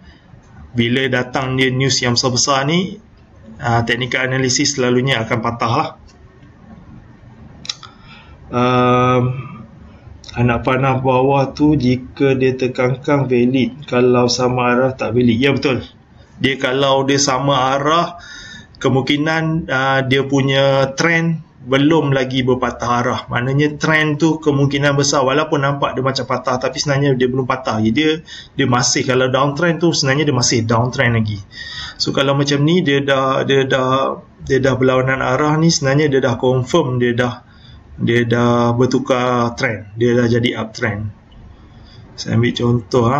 Bila datang dia news yang besar-besar ni, technical analysis selalunya akan patah lah. Anak panah bawah tu jika dia tekankan valid, kalau sama arah tak valid. Ya betul. Dia kalau dia sama arah, kemungkinan dia punya trend belum lagi berpatah arah. Maknanya trend tu kemungkinan besar, walaupun nampak dia macam patah tapi sebenarnya dia belum patah. Dia masih, kalau downtrend tu sebenarnya dia masih downtrend lagi. So kalau macam ni dia dah berlawanan arah ni, sebenarnya dia dah confirm dia dah bertukar trend, dia dah jadi uptrend. Saya ambil contoh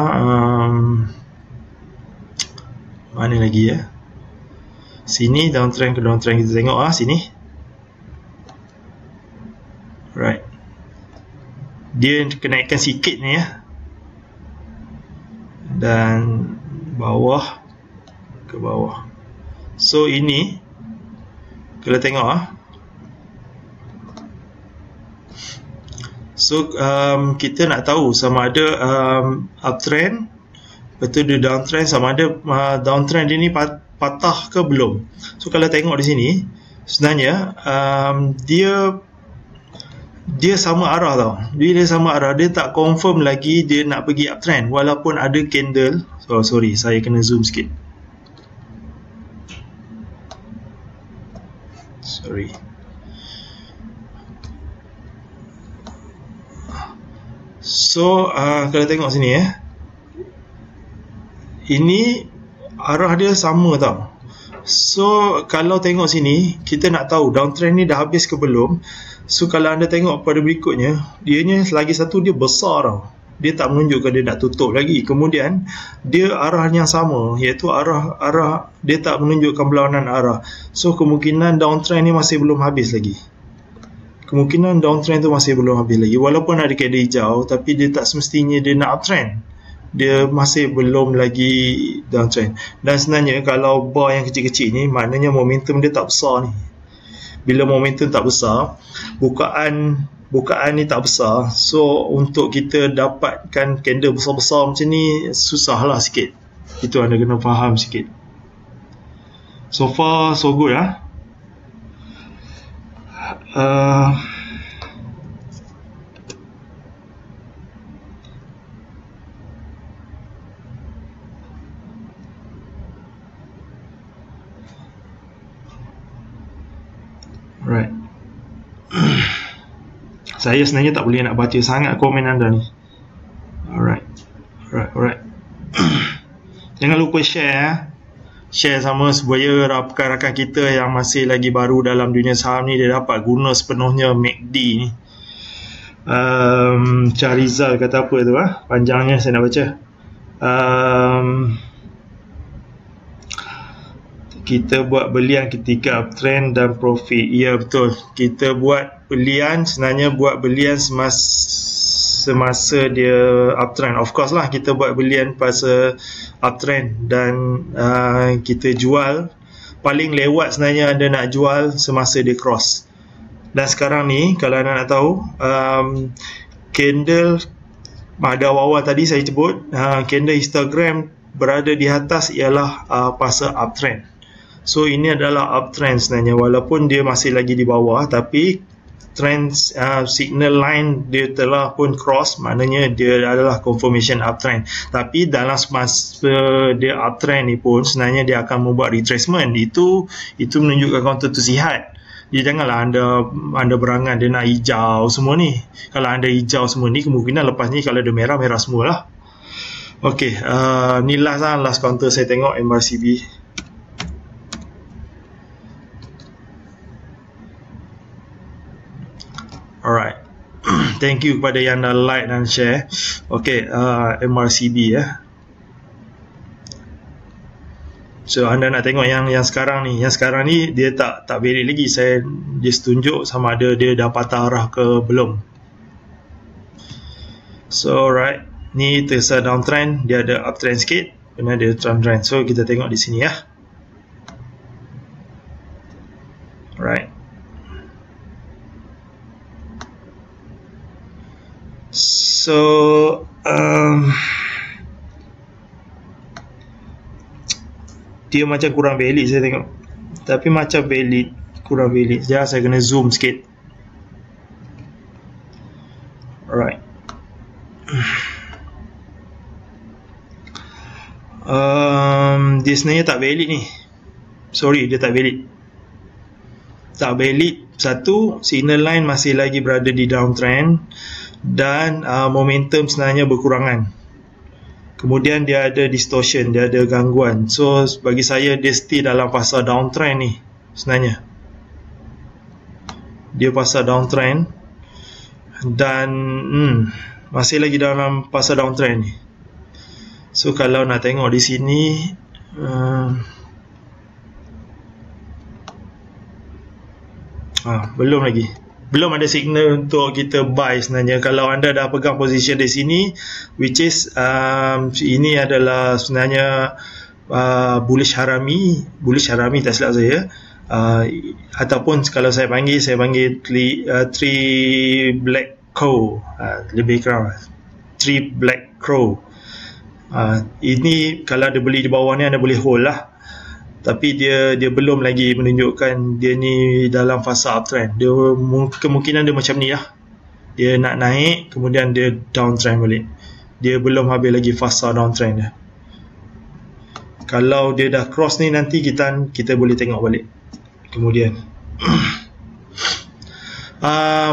mana lagi ya? Sini downtrend ke downtrend, kita tengok sini. Right. Dia kenaikan sikit ni ya. Dan bawah ke bawah. So ini kalau tengok so kita nak tahu sama ada uptrend, betul dia downtrend, sama ada downtrend dia ni patah ke belum. So kalau tengok di sini sebenarnya dia sama arah tau. Dia sama arah, dia tak confirm lagi dia nak pergi uptrend walaupun ada candle. Sorry, saya kena zoom sikit. Sorry. So kalau tengok sini ini arah dia sama tau. So kalau tengok sini, kita nak tahu downtrend ni dah habis ke belum. So kalau anda tengok pada berikutnya, dianya lagi satu, dia besar tau. Dia tak menunjukkan dia nak tutup lagi. Kemudian dia arah yang sama, iaitu arah dia tak menunjukkan berlawanan arah. So kemungkinan downtrend ni masih belum habis lagi. Kemungkinan downtrend tu masih belum habis lagi. Walaupun ada candle hijau, tapi dia tak semestinya dia nak uptrend. Dia masih belum lagi downtrend. Dan sebenarnya kalau bar yang kecil-kecil ni, maknanya momentum dia tak besar ni. Bila momentum tak besar, bukaan ni tak besar. So untuk kita dapatkan candle besar-besar macam ni, susah lah sikit. Itu anda kena faham sikit. So far so good Right. Saya sebenarnya tak boleh nak baca sangat komen anda ni. Alright. Jangan lupa share. Share sama supaya rakan-rakan kita yang masih lagi baru dalam dunia saham ni, dia dapat guna sepenuhnya MACD ni. Charizal kata apa tu panjangnya saya nak baca. Kita buat belian ketika uptrend dan profit. Ya, betul. Kita buat belian, sebenarnya buat belian semasa dia uptrend. Of course lah, kita buat belian pasal uptrend dan kita jual. Paling lewat sebenarnya anda nak jual semasa dia cross. Dan sekarang ni, kalau anda nak tahu, candle pada awal-awal tadi saya sebut, candle histogram berada di atas ialah fase uptrend. So ini adalah uptrend sebenarnya, walaupun dia masih lagi di bawah, tapi trend signal line dia telah pun cross, maknanya dia adalah confirmation uptrend. Tapi dalam semasa dia uptrend ni pun sebenarnya dia akan membuat retracement. Itu menunjukkan counter tu sihat. Jadi janganlah anda berangan dia nak hijau semua ni. Kalau anda hijau semua ni, kemungkinan lepas ni kalau dia merah semualah. Okey, ni last counter saya tengok, MRCB. Alright. Thank you kepada yang dah like dan share. Okay, MRCB ya. So anda nak tengok yang sekarang ni. Yang sekarang ni dia tak valid lagi. Saya just tunjuk sama ada dia dah patah arah ke belum. So alright, ni tersa downtrend, dia ada uptrend sikit, kemudian dia downtrend. So kita tengok di sini ya. Alright. So dia macam kurang valid saya tengok. Tapi macam valid, kurang valid. Sekejap saya kena zoom sikit. Alright. Dia sebenarnya tak valid ni. Sorry, dia tak valid. Tak valid. Satu, signal line masih lagi berada di downtrend dan momentum sebenarnya berkurangan. Kemudian dia ada distortion, dia ada gangguan. So bagi saya dia still dalam fasa downtrend ni sebenarnya. Dia fasa downtrend dan masih lagi dalam fasa downtrend ni. So kalau nak tengok di sini, belum lagi. Belum ada signal untuk kita buy sebenarnya. Kalau anda dah pegang position di sini, which is ini adalah sebenarnya bullish harami tak silap saya, ataupun kalau saya panggil three black crow, lebih kurang 3 black crow. Ini kalau ada beli di bawah ni anda boleh hold lah. Tapi dia belum lagi menunjukkan dia ni dalam fasa uptrend. Dia kemungkinan dia macam ni lah. Dia nak naik, kemudian dia downtrend balik. Dia belum habis lagi fasa downtrend dia. Kalau dia dah cross ni, nanti kita boleh tengok balik kemudian.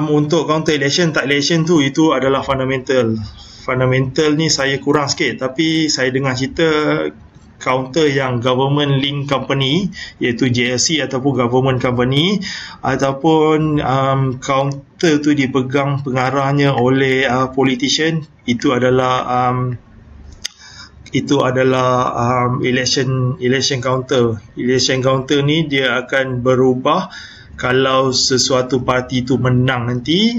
Untuk counter election, tak election tu, itu adalah fundamental. Fundamental ni saya kurang sikit, tapi saya dengar cerita counter yang government link company, iaitu JLC ataupun government company, ataupun counter tu dipegang pengarahnya oleh politician, itu adalah election counter. Election counter ni dia akan berubah kalau sesuatu parti tu menang nanti.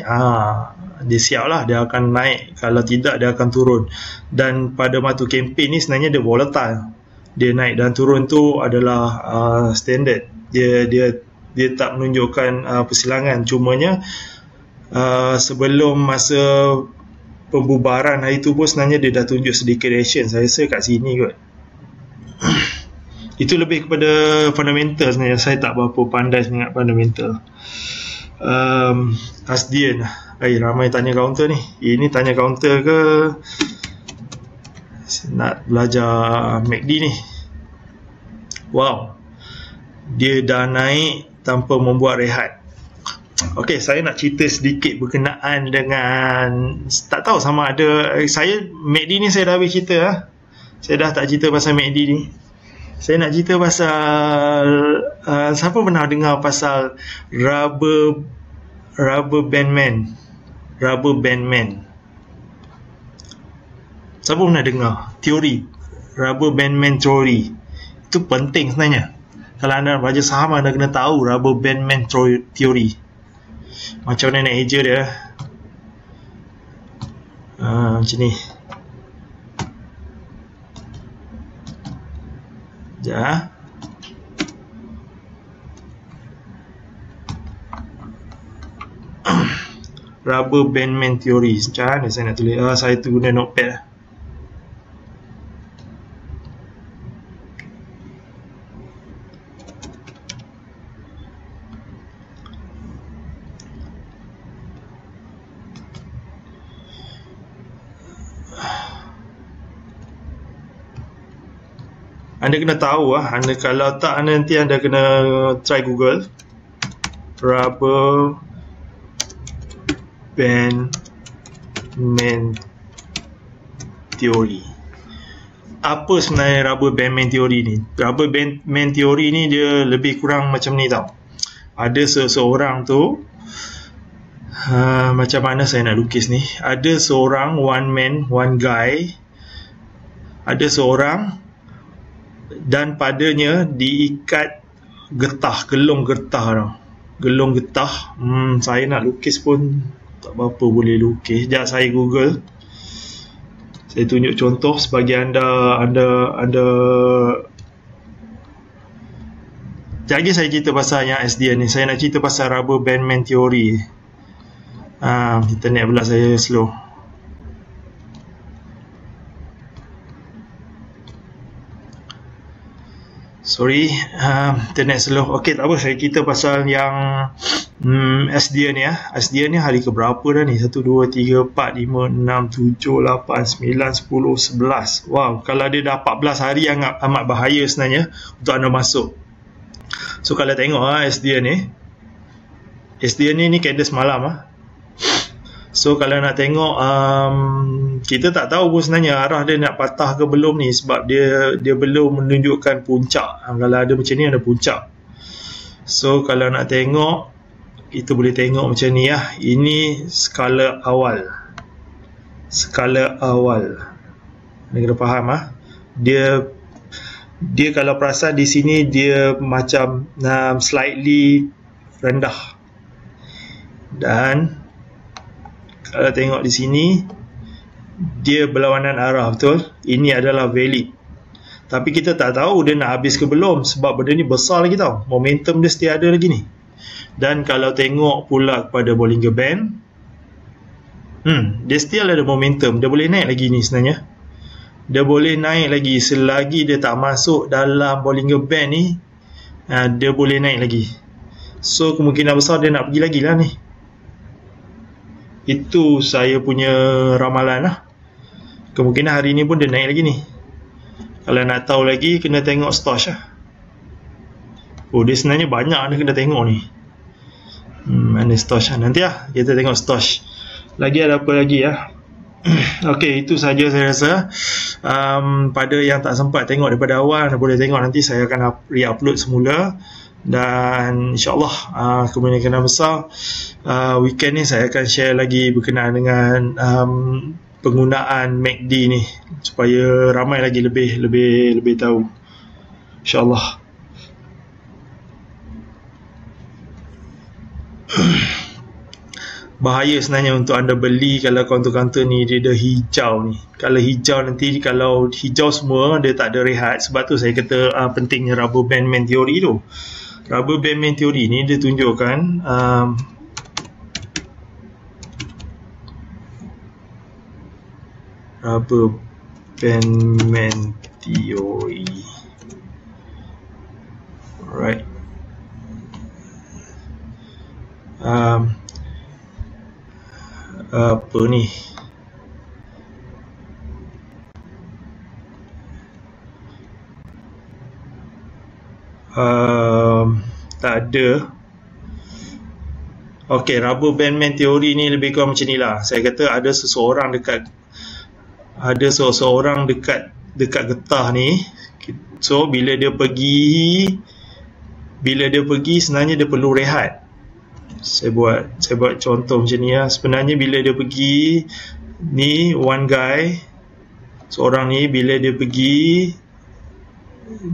Dia siap lah, dia akan naik. Kalau tidak, dia akan turun. Dan pada waktu kempen ni sebenarnya dia volatile. Dia naik dan turun tu adalah standard. Dia tak menunjukkan persilangan. Cumanya sebelum masa pembubaran hari tu pun sebenarnya dia dah tunjuk sedikit reaction. Saya rasa kat sini kot. Itu lebih kepada fundamental sebenarnya. Saya tak berapa pandai sangat fundamental. Asdian, ramai tanya counter ni. Ini tanya counter ke nak belajar MACD ni? Wow, dia dah naik tanpa membuat rehat. Okey, saya nak cerita sedikit berkenaan dengan, tak tahu sama ada saya MACD ni saya dah habis cerita lah. Saya dah tak cerita pasal MACD ni. Saya nak cerita pasal siapa pernah dengar pasal rubber band man? Rubber band man. Siapa pernah dengar teori rubber band man teori? Itu penting sebenarnya. Kalau anda belajar saham, anda kena tahu rubber band man teori. Macam mana nak eja dia? Macam ni. Sekejap. Rubber band man theory. Macam mana saya nak tulis? Saya tu guna notepad lah. Anda kena tahu lah. Anda kalau tak, anda nanti anda kena try Google rubber band man theory. Apa sebenarnya rubber band man theory ni? Rubber band man theory ni dia lebih kurang macam ni tau. Ada seseorang tu, macam mana saya nak lukis ni? Ada seorang, one man, one guy. Ada seorang dan padanya diikat getah, gelung getah tau. Gelung getah. Saya nak lukis pun tak berapa boleh lukis. Sekejap saya Google. Saya tunjuk contoh sebagai anda lagi saya cerita pasal yang SDN ni. Saya nak cerita pasal rubber band man theory. Internet pula saya slow. Sorry, internet slow. Okey, tak apa, saya cerita pasal yang SDN ni ya. SDN ni hari ke berapa dah ni? 1, 2, 3, 4, 5, 6, 7, 8, 9, 10, 11. Wow, kalau dia dah 14 hari yang amat bahaya sebenarnya untuk anda masuk. So kalau tengok SDN ni. SDN ni candle semalam . So kalau nak tengok, kita tak tahu pun sebenarnya arah dia nak patah ke belum ni, sebab dia belum menunjukkan puncak. Kalau ada macam ni ada puncak. So kalau nak tengok, kita boleh tengok macam ni lah. Ini skala awal. Skala awal. Anda kena faham Dia kalau perasan di sini dia macam slightly rendah. Dan kalau tengok di sini, dia berlawanan arah, betul? Ini adalah valid. Tapi kita tak tahu dia nak habis ke belum, sebab benda ni besar lagi tau. Momentum dia still ada lagi ni. Dan kalau tengok pula kepada Bollinger Band, dia still ada momentum. Dia boleh naik lagi ni sebenarnya. Dia boleh naik lagi selagi dia tak masuk dalam Bollinger Band ni. Dia boleh naik lagi. So kemungkinan besar dia nak pergi lagi lah ni. Itu saya punya ramalan lah. Kemungkinan hari ni pun dia naik lagi ni. Kalau nak tahu lagi, kena tengok Stoch lah. Dia sebenarnya banyak anda kena tengok ni. Mana Stoch lah. Nanti lah kita tengok Stoch. Lagi ada apa lagi ya? Okey, itu saja saya rasa. Pada yang tak sempat tengok daripada awal, anda boleh tengok nanti saya akan re-upload semula. Dan insyaAllah kemungkinan besar weekend ni saya akan share lagi berkenaan dengan penggunaan MACD ni, supaya ramai lagi lebih tahu, insyaAllah. Bahaya sebenarnya untuk anda beli kalau counter-counter ni dia dah hijau ni. Kalau hijau nanti, kalau hijau semua dia tak ada rehat. Sebab tu saya kata pentingnya rubber band man theory tu. Rubber band man theory ni dia tunjukkan rubber band man theory. Alright. Apa ni? Tak ada. Okey, rubber band man teori ni lebih kurang macam ni lah. Saya kata ada seseorang dekat getah ni. So bila dia pergi sebenarnya dia perlu rehat. Saya buat contoh macam ni lah. Sebenarnya bila dia pergi ni, one guy, seorang ni, bila dia pergi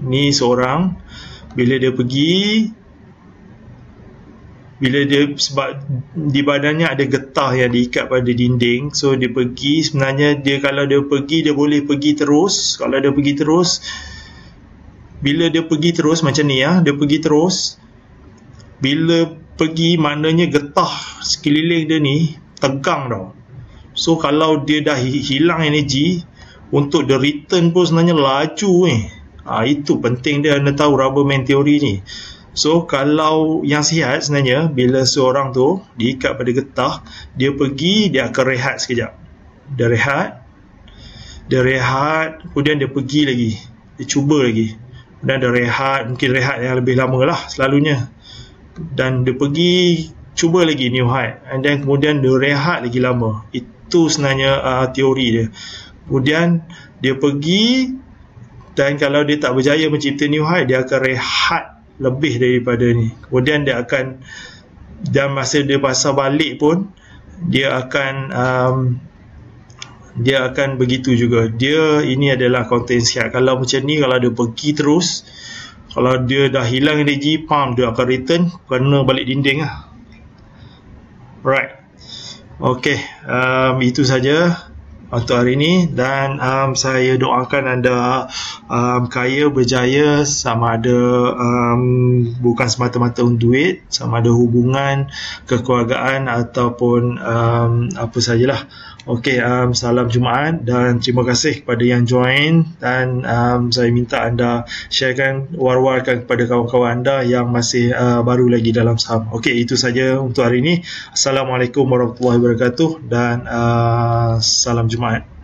ni seorang, bila dia sebab di badannya ada getah yang diikat pada dinding, so dia pergi, sebenarnya kalau dia pergi, dia boleh pergi terus. Kalau dia pergi terus, bila dia pergi terus macam ni ya, dia pergi terus, bila pergi maknanya getah sekeliling dia ni tegang tau. So kalau dia dah hilang energi, untuk the return pun sebenarnya laju itu penting dia anda tahu rubber man teori ni. So kalau yang sihat sebenarnya, bila seorang tu diikat pada getah, dia pergi, dia akan rehat sekejap. Dia rehat, kemudian dia pergi lagi, dia cuba lagi, kemudian dia rehat, mungkin rehat yang lebih lama lah selalunya, dan dia pergi cuba lagi new height, and then kemudian dia rehat lagi lama. Itu sebenarnya teori dia. Kemudian dia pergi, dan kalau dia tak berjaya mencipta new height, dia akan rehat lebih daripada ni. Kemudian dia akan, dan masa dia pasal balik pun, dia akan begitu juga. Ini adalah konten sihat. Kalau macam ni, kalau dia pergi terus, kalau dia dah hilang energi, dia akan return, kena balik dinding lah. Alright. Okay, itu saja untuk hari ini, dan saya doakan anda kaya, berjaya, sama ada bukan semata-mata untuk duit, sama ada hubungan, kekeluargaan, ataupun apa sajalah. Okey, salam Jumaat, dan terima kasih kepada yang join, dan saya minta anda sharekan, war-warkan kepada kawan-kawan anda yang masih baru lagi dalam saham. Okey, itu saja untuk hari ini. Assalamualaikum warahmatullahi wabarakatuh, dan salam Jumaat.